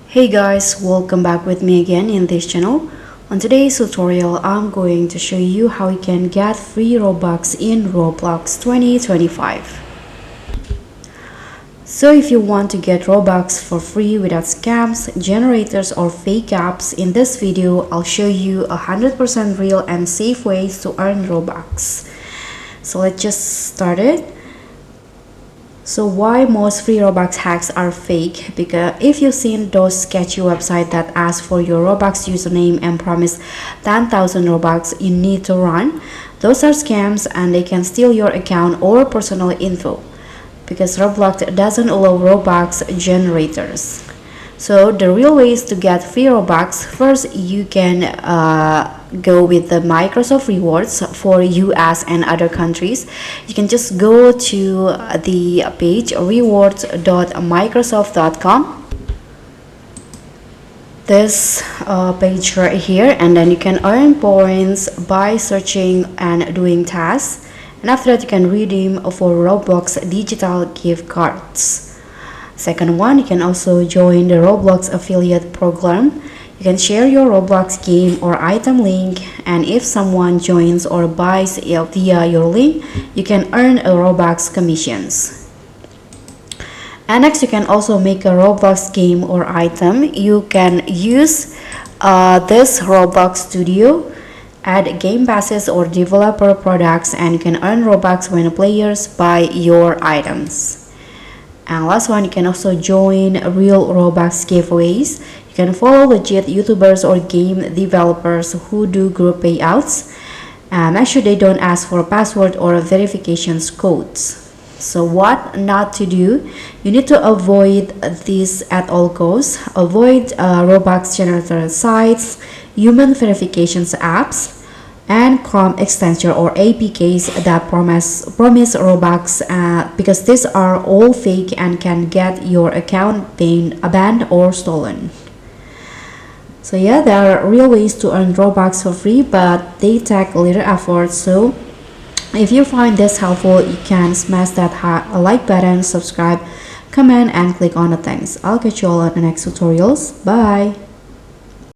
Hey guys, welcome back with me again in this channel. On today's tutorial, I'm going to show you how you can get free Robux in Roblox 2025. So if you want to get Robux for free without scams, generators or fake apps, in this video I'll show you 100% real and safe ways to earn Robux. So let's just start it. So why most free Robux hacks are fake? Because if you've seen those sketchy websites that ask for your Robux username and promise 10,000 Robux you need to run, those are scams and they can steal your account or personal info. Because Roblox doesn't allow Robux generators. So the real ways to get free Robux, first you can go with the Microsoft rewards for US and other countries. You can just go to the page rewards.microsoft.com. This page right here, and then you can earn points by searching and doing tasks. And after that you can redeem for Roblox digital gift cards. Second one, you can also join the Roblox affiliate program. You can share your Roblox game or item link, and if someone joins or buys via your link, you can earn a Robux commissions. And next, you can also make a Roblox game or item. You can use this Roblox Studio, add game passes or developer products, and you can earn Robux when players buy your items. And last one, you can also join real Robux giveaways. You can follow legit YouTubers or game developers who do group payouts. And make sure they don't ask for a password or verification codes. So what not to do? You need to avoid this at all costs. Avoid Robux generator sites, human verifications apps, and Chrome extension or APKs that promise Robux, because these are all fake and can get your account banned or stolen. So yeah, there are real ways to earn Robux for free, but they take a little effort. So if you find this helpful, you can smash that like button, subscribe, comment, and click on the thanks. I'll catch you all on the next tutorials. Bye.